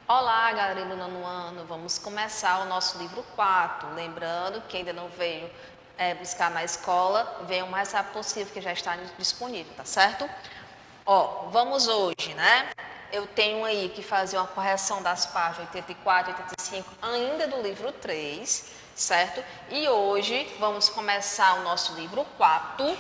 Olá, galera do nono ano, vamos começar o nosso livro 4. Lembrando que ainda não veio buscar na escola, venha o mais rápido possível, que já está disponível, tá certo? Vamos hoje, né? Eu tenho aí que fazer uma correção das páginas 84 e 85 ainda do livro 3, certo? E hoje vamos começar o nosso livro 4,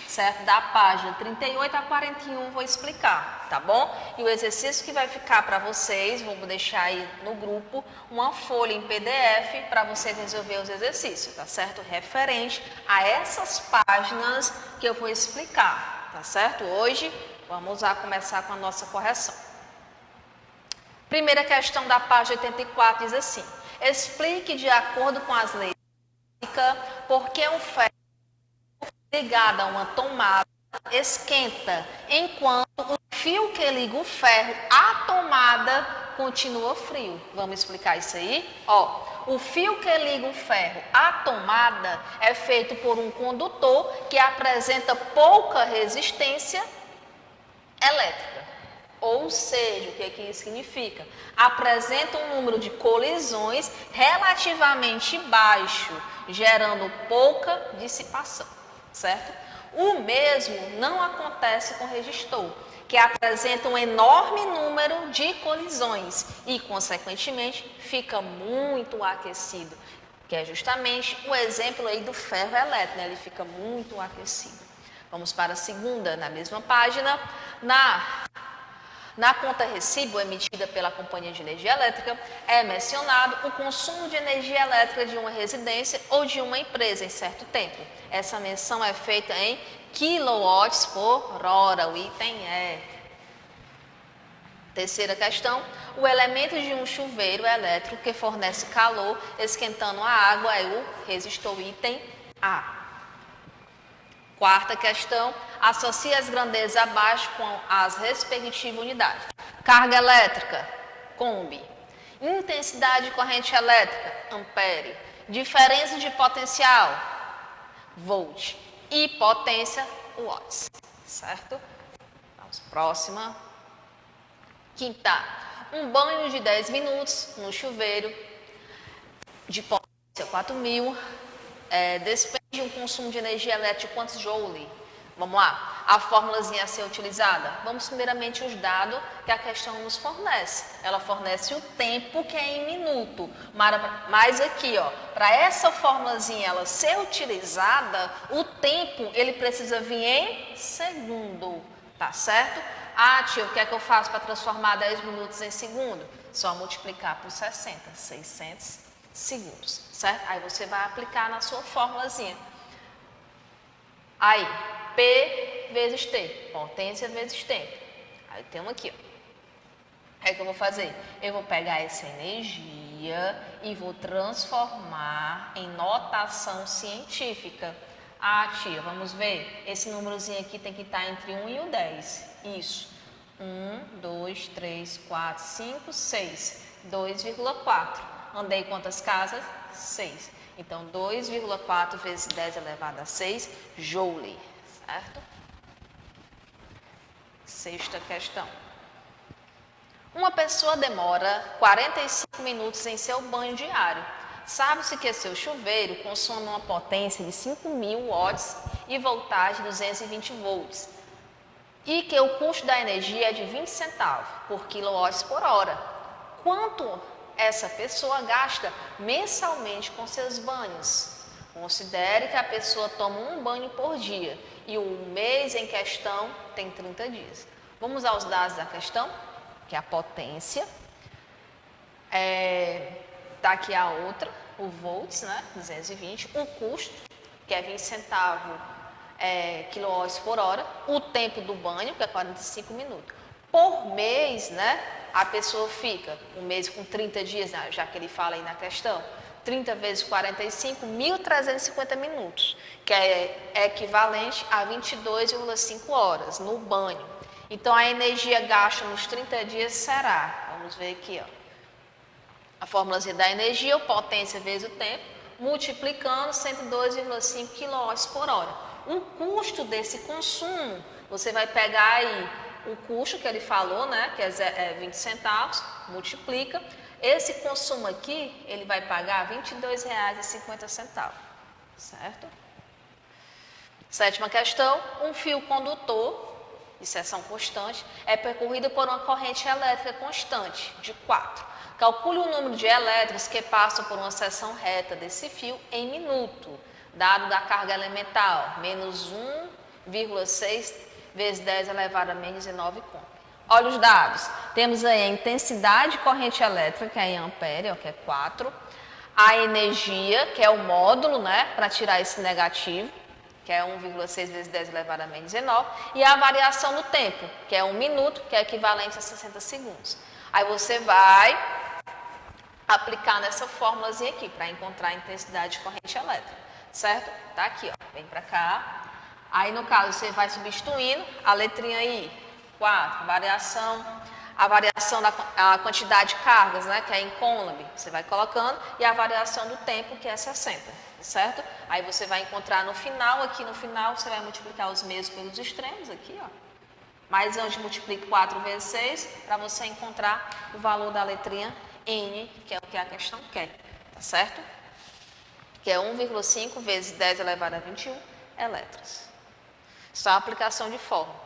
certo? Da página 38 a 41 vou explicar, tá bom? E o exercício que vai ficar para vocês, vou deixar aí no grupo uma folha em PDF para vocês resolver os exercícios, tá certo? Referente a essas páginas que eu vou explicar, tá certo? Hoje vamos lá começar com a nossa correção. Primeira questão da página 84 diz assim: explique de acordo com as leis por que um ferro ligado a uma tomada esquenta, enquanto o fio que liga o ferro à tomada continua frio. Vamos explicar isso aí? O fio que liga o ferro à tomada é feito por um condutor que apresenta pouca resistência elétrica. Ou seja, o que isso significa? Apresenta um número de colisões relativamente baixo, gerando pouca dissipação, certo? O mesmo não acontece com resistor, que apresenta um enorme número de colisões e, consequentemente, fica muito aquecido, que é justamente o exemplo aí do ferro elétrico, né? Ele fica muito aquecido. Vamos para a segunda, na mesma página. Na conta recibo emitida pela Companhia de Energia Elétrica, é mencionado o consumo de energia elétrica de uma residência ou de uma empresa em certo tempo. Essa menção é feita em quilowatts por hora, o item é. Terceira questão, o elemento de um chuveiro elétrico que fornece calor esquentando a água é o resistor, item A. Quarta questão, associe as grandezas abaixo com as respectivas unidades. Carga elétrica, Combi. Intensidade de corrente elétrica, ampere. Diferença de potencial, volt. E potência, watts. Certo? Vamos próxima. Quinta, um banho de 10 minutos no chuveiro de potência 4.000. Despende um consumo de energia elétrica de quantos joule? Vamos lá, a fórmulazinha a ser utilizada. Vamos primeiramente os dados que a questão nos fornece. Ela fornece o tempo, que é em minuto. Mas aqui, para essa fórmulazinha ela ser utilizada, o tempo ele precisa vir em segundo, tá certo? Tio, o que é que eu faço para transformar 10 minutos em segundo? Só multiplicar por 60, 600 segundos, certo? Aí você vai aplicar na sua fórmulazinha. Aí, P vezes T, potência vezes tempo. Aí temos aqui, O que eu vou fazer? Eu vou pegar essa energia e vou transformar em notação científica. Tia, vamos ver. Esse númerozinho aqui tem que estar entre 1 e o 10. Isso. 1, 2, 3, 4, 5, 6. 2,4. Andei quantas casas? 6. Então, 2,4 vezes 10 elevado a 6 joule, certo? Sexta questão. Uma pessoa demora 45 minutos em seu banho diário. Sabe-se que seu chuveiro consome uma potência de 5.000 watts e voltagem de 220 volts. E que o custo da energia é de 20 centavos por quilowatts por hora. Quanto essa pessoa gasta mensalmente com seus banhos? Considere que a pessoa toma um banho por dia e o mês em questão tem 30 dias. Vamos aos dados da questão, que é a potência. Tá aqui a outra, o volts, né? 220. O custo, que é 20 centavos quilowatts por hora. O tempo do banho, que é 45 minutos. Por mês, né? A pessoa fica um mês com 30 dias, né, já que ele fala aí na questão, 30 vezes 45, 1.350 minutos, que é equivalente a 22,5 horas no banho. Então, a energia gasta nos 30 dias será, vamos ver aqui, a fórmulazinha da energia, potência vezes o tempo, multiplicando 102,5 kW por hora. O custo desse consumo, você vai pegar aí o custo que ele falou, né, que é 20 centavos, multiplica. Esse consumo aqui, ele vai pagar R$ 22,50, certo? Sétima questão, um fio condutor de seção constante é percorrido por uma corrente elétrica constante de 4. Calcule o número de elétrons que passam por uma seção reta desse fio em minuto, dado da carga elemental, menos 1,6 vezes 10 elevado a menos 19 coulomb. Olha os dados. Temos aí a intensidade de corrente elétrica, que é em ampere, que é 4. A energia, que é o módulo, né, para tirar esse negativo, que é 1,6 vezes 10 elevado a menos 19. E a variação no tempo, que é 1 minuto, que é equivalente a 60 segundos. Aí você vai aplicar nessa fórmulazinha aqui, para encontrar a intensidade de corrente elétrica, certo? Tá aqui, ó, vem para cá. Aí, no caso, você vai substituindo a letrinha aí, 4, a variação da quantidade de cargas, né, que é em coulomb, você vai colocando, e a variação do tempo, que é 60, certo? Aí você vai encontrar no final, aqui no final, você vai multiplicar os meios pelos extremos, aqui, ó. Mas antes multiplique 4 vezes 6, para você encontrar o valor da letrinha N, que é o que a questão quer, tá certo? Que é 1,5 vezes 10 elevado a 21 elétrons. Só a aplicação de fórmula.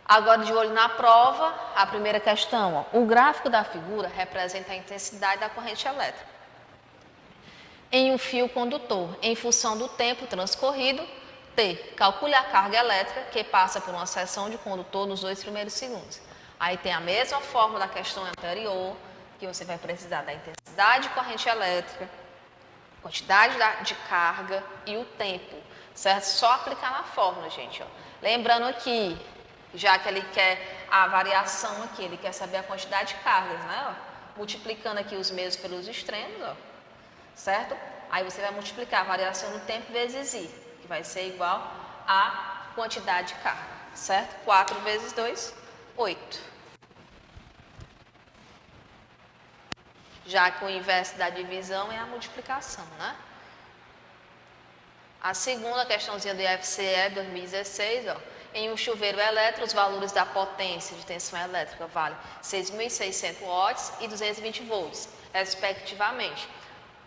Agora, de olho na prova, a primeira questão, ó, o gráfico da figura representa a intensidade da corrente elétrica em um fio condutor, em função do tempo transcorrido. T. Calcule a carga elétrica que passa por uma seção de condutor nos 2 primeiros segundos. Aí tem a mesma fórmula da questão anterior, que você vai precisar da intensidade de corrente elétrica, quantidade de carga e o tempo, certo? Só aplicar na fórmula, gente, ó. Lembrando aqui, já que ele quer a variação aqui, ele quer saber a quantidade de cargas, né? Ó. Multiplicando aqui os meios pelos extremos, ó, certo? Aí você vai multiplicar a variação do tempo vezes I, que vai ser igual a quantidade de carga, certo? 4 vezes 2, 8. Já que o inverso da divisão é a multiplicação, né? A segunda questãozinha do IFCE 2016, ó, em um chuveiro elétrico, os valores da potência de tensão elétrica valem 6.600 watts e 220 volts, respectivamente.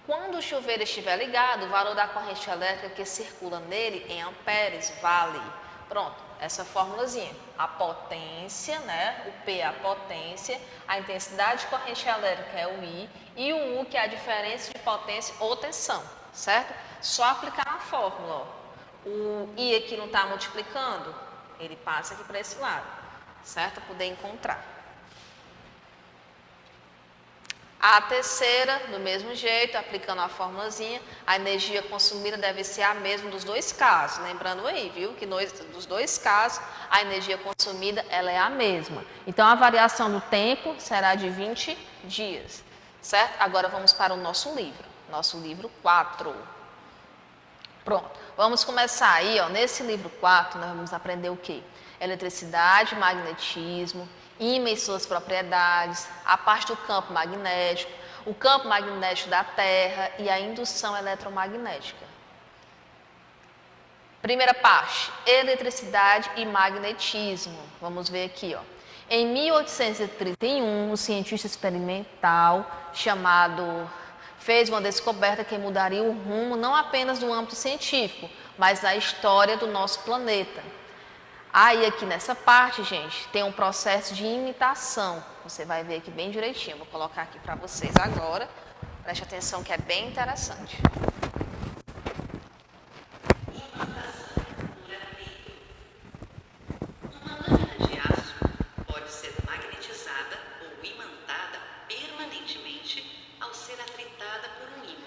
Quando o chuveiro estiver ligado, o valor da corrente elétrica que circula nele em amperes vale. Pronto, essa formulazinha. A potência, né? O P é a potência, a intensidade de corrente elétrica é o I e o U, que é a diferença de potência ou tensão, certo? Só aplicar na fórmula, ó. O I aqui não está multiplicando, ele passa aqui para esse lado, certo? Para poder encontrar. A terceira, do mesmo jeito, aplicando a formulazinha, a energia consumida deve ser a mesma dos dois casos. Lembrando aí, viu, que dos dois casos, a energia consumida ela é a mesma. Então, a variação do tempo será de 20 dias, certo? Agora, vamos para o nosso livro 4. Pronto, vamos começar aí, ó, nesse livro 4, nós vamos aprender o quê? Eletricidade, magnetismo, ímã e suas propriedades, a parte do campo magnético, o campo magnético da Terra e a indução eletromagnética. Primeira parte, eletricidade e magnetismo. Vamos ver aqui, ó. Em 1831, um cientista experimental fez uma descoberta que mudaria o rumo não apenas do âmbito científico, mas da história do nosso planeta. Aí aqui nessa parte, gente, tem um processo de imitação. Você vai ver aqui bem direitinho. Vou colocar aqui para vocês agora. Preste atenção que é bem interessante. Imitação por efeito. Uma lâmina de aço pode ser magnetizada ou imantada permanentemente ao ser atritada por um ímã.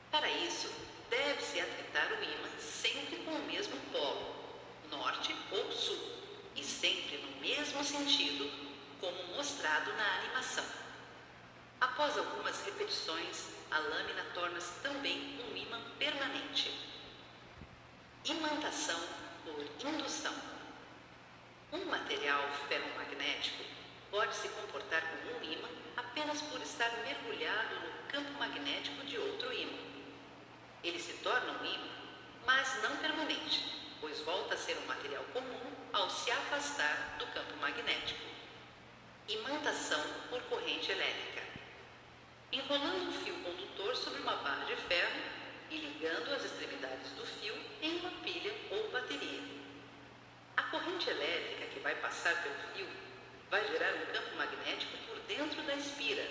Para isso, deve-se atritar o ímã sempre com o mesmo polo, norte ou sul, e sempre no mesmo sentido, como mostrado na animação. Após algumas repetições, a lâmina torna-se também um ímã permanente. Imantação por indução. Um material ferromagnético pode se comportar como um ímã apenas por estar mergulhado no campo magnético de outro ímã. Ele se torna um ímã, mas não permanente, pois volta a ser um material comum ao se afastar corrente elétrica. Enrolando um fio condutor sobre uma barra de ferro e ligando as extremidades do fio em uma pilha ou bateria. A corrente elétrica que vai passar pelo fio vai gerar um campo magnético por dentro da espira,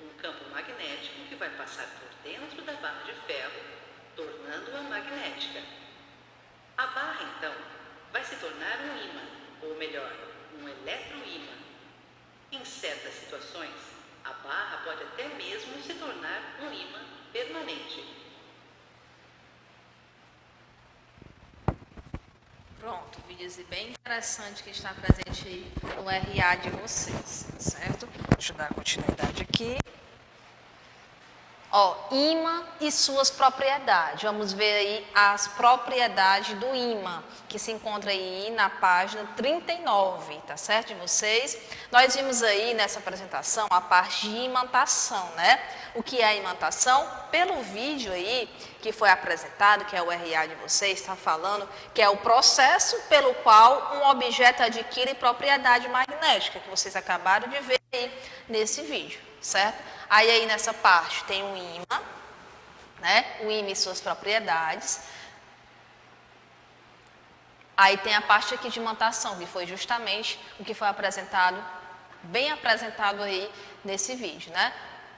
um campo magnético que vai passar por dentro da barra de ferro, tornando-a magnética. A barra, então, vai se tornar um ímã, ou melhor, um eletroímã. Em certas situações, a barra pode até mesmo se tornar um ímã permanente. Pronto, vídeo bem interessante que está presente aí no RA de vocês, certo? Deixa eu dar continuidade aqui. Ó, ímã e suas propriedades. Vamos ver aí as propriedades do ímã, que se encontra aí na página 39, tá certo de vocês? Nós vimos aí nessa apresentação a parte de imantação, né? O que é a imantação? Pelo vídeo aí que foi apresentado, que é o RA de vocês, está falando que é o processo pelo qual um objeto adquire propriedade magnética, que vocês acabaram de ver aí nesse vídeo, certo? Aí nessa parte tem um ímã, né? O ímã e suas propriedades. Aí tem a parte aqui de imantação, que foi justamente o que foi apresentado, bem apresentado aí nesse vídeo, né?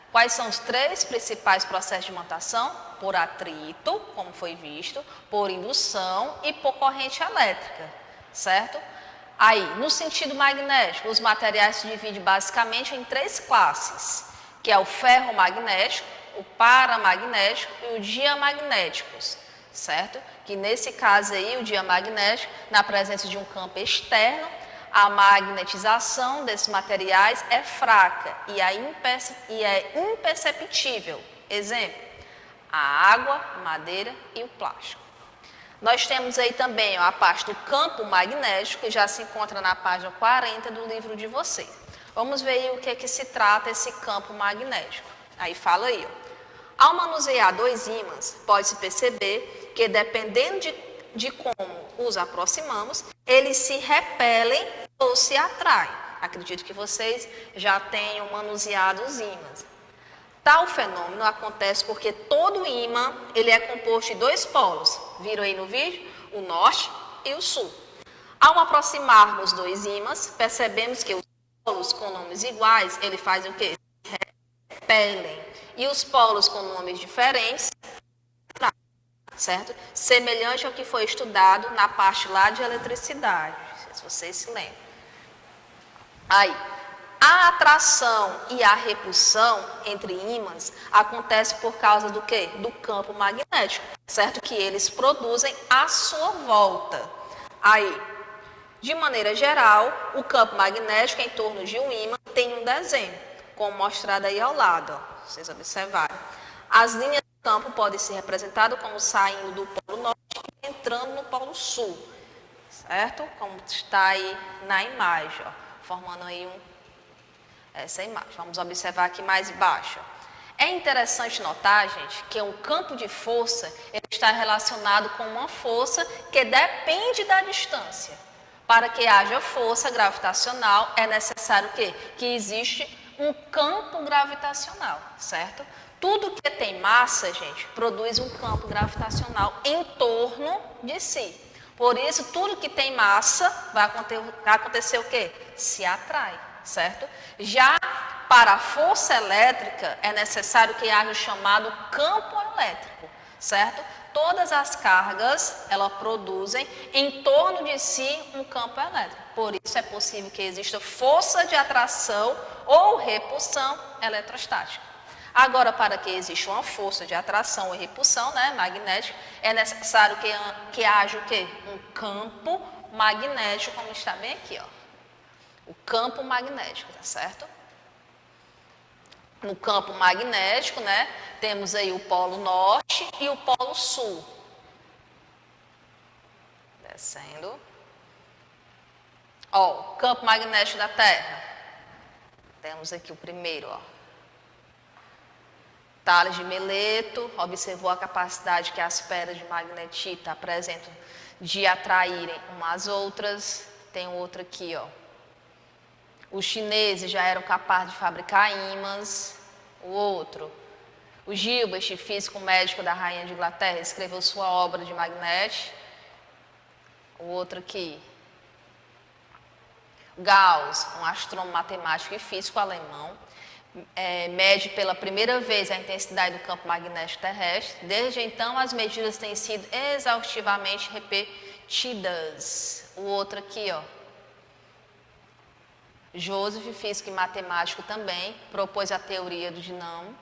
Quais são os três principais processos de imantação? Por atrito, como foi visto, por indução e por corrente elétrica, certo? Aí, no sentido magnético, os materiais se dividem basicamente em três classes, que é o ferromagnético, o paramagnético e o diamagnéticos, certo? Que nesse caso aí, o diamagnético, na presença de um campo externo, a magnetização desses materiais é fraca e é imperceptível. Exemplo, a água, madeira e o plástico. Nós temos aí também ó, a parte do campo magnético, que já se encontra na página 40 do livro de vocês. Vamos ver aí o que é que se trata esse campo magnético. Aí fala aí, ó. Ao manusear dois ímãs, pode-se perceber que dependendo de como os aproximamos, eles se repelem ou se atraem. Acredito que vocês já tenham manuseado os ímãs. Tal fenômeno acontece porque todo ímã ele é composto de dois polos. Viram aí no vídeo? O norte e o sul. Ao aproximarmos dois ímãs, percebemos que os polos com nomes iguais, ele faz o quê? Repelem. E os polos com nomes diferentes, certo? Semelhante ao que foi estudado na parte lá de eletricidade, se vocês se lembram. Aí, a atração e a repulsão entre ímãs acontece por causa do quê? Do campo magnético, certo? Que eles produzem à sua volta. Aí, de maneira geral, o campo magnético em torno de um ímã tem um desenho, como mostrado aí ao lado, ó, vocês observaram. As linhas do campo podem ser representadas como saindo do polo norte e entrando no polo sul, certo? Como está aí na imagem, ó, formando aí essa imagem. Vamos observar aqui mais embaixo. É interessante notar, gente, que um campo de força ele está relacionado com uma força que depende da distância. Para que haja força gravitacional, é necessário o quê? Que existe um campo gravitacional, certo? Tudo que tem massa, gente, produz um campo gravitacional em torno de si. Por isso, tudo que tem massa vai acontecer o quê? Se atrai, certo? Já para a força elétrica, é necessário que haja o chamado campo elétrico, certo? Todas as cargas, elas produzem em torno de si um campo elétrico. Por isso é possível que exista força de atração ou repulsão eletrostática. Agora, para que exista uma força de atração ou repulsão, né, magnética, é necessário que haja o quê? Um campo magnético, como está bem aqui, ó. O campo magnético, tá certo? No campo magnético, né, temos aí o polo norte e o polo sul. Descendo. Ó, o campo magnético da Terra. Temos aqui o primeiro, ó. Tales de Mileto observou a capacidade que as pedras de magnetita apresentam de atraírem umas às outras. Tem outro aqui, ó. Os chineses já eram capazes de fabricar ímãs. O outro, o Gilbert, físico médico da rainha de Inglaterra, escreveu sua obra de magnética. O outro aqui, Gauss, um astrônomo matemático e físico alemão, mede pela primeira vez a intensidade do campo magnético terrestre. Desde então, as medidas têm sido exaustivamente repetidas. O outro aqui, ó, Joseph, físico e matemático também, propôs a teoria do dinamo.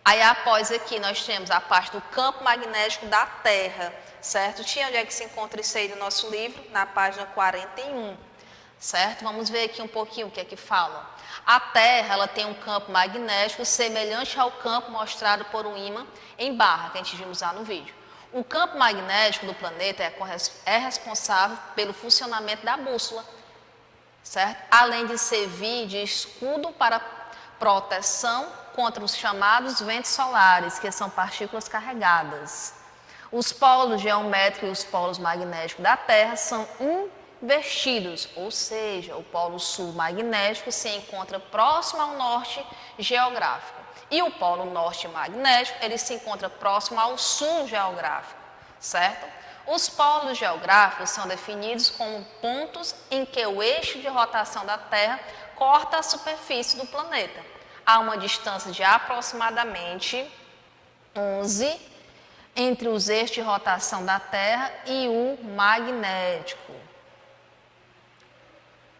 Aí, após aqui, nós temos a parte do campo magnético da Terra, certo? Tia, onde é que se encontra isso aí no nosso livro? Na página 41, certo? Vamos ver aqui um pouquinho o que é que fala. A Terra, ela tem um campo magnético semelhante ao campo mostrado por um ímã em barra, que a gente viu usar no vídeo. O campo magnético do planeta é responsável pelo funcionamento da bússola, certo? Além de servir de escudo para proteção contra os chamados ventos solares, que são partículas carregadas. Os polos geométricos e os polos magnéticos da Terra são invertidos, ou seja, o polo sul magnético se encontra próximo ao norte geográfico e o polo norte magnético ele se encontra próximo ao sul geográfico, certo? Os polos geográficos são definidos como pontos em que o eixo de rotação da Terra corta a superfície do planeta a uma distância de aproximadamente 11 entre os eixos de rotação da Terra e o magnético.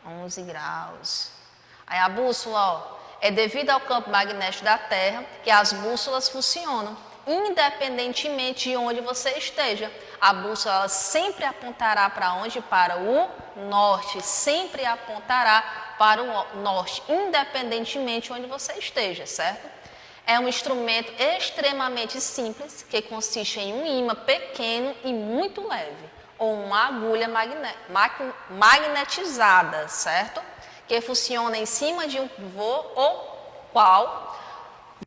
11 graus. Aí a bússola, ó, é devido ao campo magnético da Terra que as bússolas funcionam, independentemente de onde você esteja. A bússola ela sempre apontará para onde? Para o norte, sempre apontará para o norte, independentemente de onde você esteja, certo? É um instrumento extremamente simples, que consiste em um ímã pequeno e muito leve, ou uma agulha magnetizada, certo? Que funciona em cima de um pivô, ou qual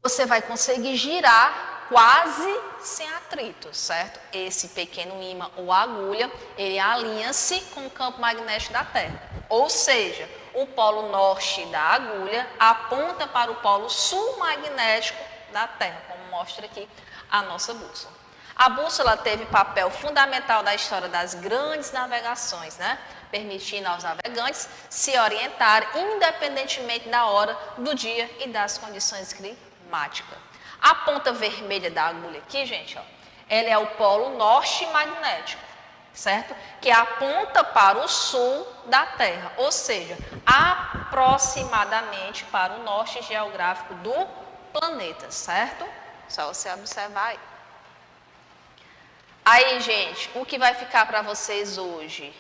você vai conseguir girar quase sem atrito, certo? Esse pequeno ímã ou agulha, ele alinha-se com o campo magnético da Terra. Ou seja, o polo norte da agulha aponta para o polo sul magnético da Terra, como mostra aqui a nossa bússola. A bússola teve papel fundamental na história das grandes navegações, né? Permitindo aos navegantes se orientar independentemente da hora do dia e das condições climáticas. A ponta vermelha da agulha aqui, gente, ó, ela é o polo norte magnético, certo? Que aponta para o sul da Terra, ou seja, aproximadamente para o norte geográfico do planeta, certo? Só você observar aí. Aí, gente, o que vai ficar para vocês hoje?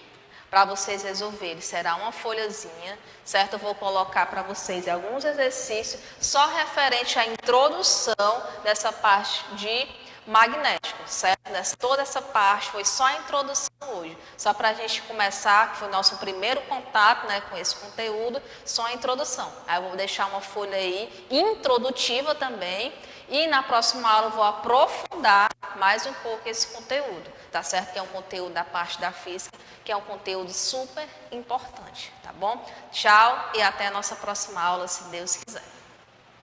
Para vocês resolverem, será uma folhazinha, certo? Eu vou colocar para vocês alguns exercícios só referente à introdução dessa parte de magnético, certo? Toda essa parte foi só a introdução hoje, só para a gente começar, que foi o nosso primeiro contato, né, com esse conteúdo, só a introdução. Aí eu vou deixar uma folha aí introdutiva também e na próxima aula eu vou aprofundar mais um pouco esse conteúdo, tá certo? Que é um conteúdo da parte da física, que é um conteúdo super importante, tá bom? Tchau e até a nossa próxima aula, se Deus quiser.